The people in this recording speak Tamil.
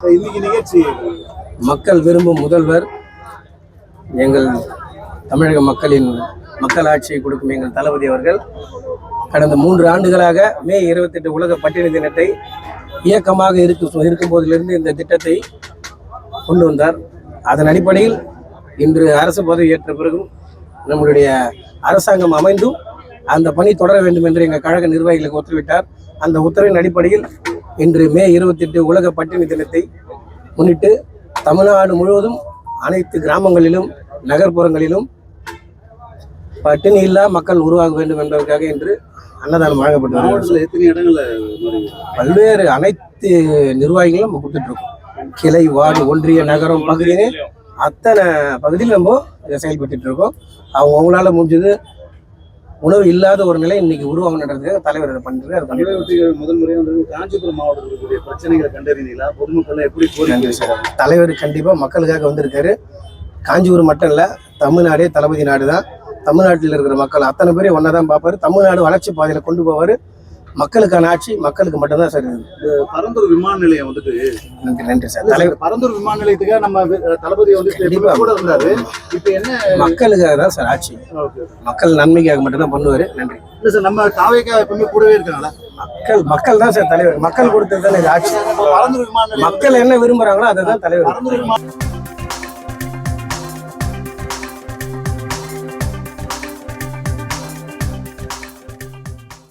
இன்னைக்கு நிகழ்ச்சி மக்கள் விரும்பும் முதல்வர், எங்கள் தமிழக மக்கள் ஆட்சியை கொடுக்கும் எங்கள் தளபதி அவர்கள் கடந்த 3 ஆண்டுகளாக மே 28 உலக பட்டினி தினத்தை இயக்கமாக இருக்கும் போதிலிருந்து இந்த திட்டத்தை கொண்டு வந்தார். அதன் அடிப்படையில் இன்று அரசு பதவி ஏற்ற பிறகும் நம்மளுடைய அரசாங்கம் அமைந்தும் அந்த பணி தொடர வேண்டும் என்று எங்கள் கழக நிர்வாகிகளுக்கு உத்தரவிட்டார். அந்த உத்தரவின் அடிப்படையில் இன்று மே 28 உலக பட்டினி தினத்தை முன்னிட்டு தமிழ்நாடு முழுவதும் அனைத்து கிராமங்களிலும் நகர்ப்புறங்களிலும் பட்டினி இல்லா மக்கள் உருவாக வேண்டும் என்பதற்காக இன்று அன்னதானம் வழங்கப்பட்டது. எத்தனை இடங்கள்ல பல்வேறு அனைத்து நிர்வாகிகளும் நம்ம கொடுத்துட்டு இருக்கோம். கிளை, வார்டு, ஒன்றிய, நகரம் பகுதியிலே அத்தனை பகுதியில் நம்ம இதை செயல்பட்டு இருக்கோம். அவங்களால முடிஞ்சது உணவு இல்லாத ஒரு நிலை இன்னைக்கு உருவாகுன்றதுக்காக தலைவர் இதை பண்ணிட்டு முதல் முறையாக வந்து காஞ்சிபுரம் மாவட்டத்தில் பிரச்சனைகளை கண்டறிந்தீங்களா? பொதுமக்கள் எப்படி நன்றி சார். தலைவர் கண்டிப்பா மக்களுக்காக வந்திருக்காரு. காஞ்சிபுரம் மட்டும் இல்ல, தமிழ்நாடே தளபதி நாடு தான். தமிழ்நாட்டில் இருக்கிற மக்கள் அத்தனை பேரையும் ஒன்னா தான் பார்ப்பாரு. தமிழ்நாடு வளர்ச்சி பாதையில கொண்டு போவாரு. மக்களுக்கான ஆட்சி மக்களுக்கு மட்டும்தான் சார். பரந்தூர் விமான நிலையம் வந்துட்டு நன்றி சார். தலைவர் பரந்தூர் விமான நிலையத்துக்காக நம்ம தளபதி வந்து கூட இருந்தாரு. இப்ப என்ன மக்களுக்காக தான் சார் ஆட்சி. மக்கள் நன்மைக்காக மட்டும்தான் பண்ணுவாரு. நன்றி. இல்ல சார், நம்ம தாவேக்கா எப்பவுமே கூடவே இருக்காங்களா? மக்கள் தான் சார் தலைவர். மக்கள் கொடுத்தது தானே ஆட்சி. பரந்தூர் விமான மக்கள் என்ன விரும்புறாங்களோ அதை தான் தலைவர். பரந்தூர் விமான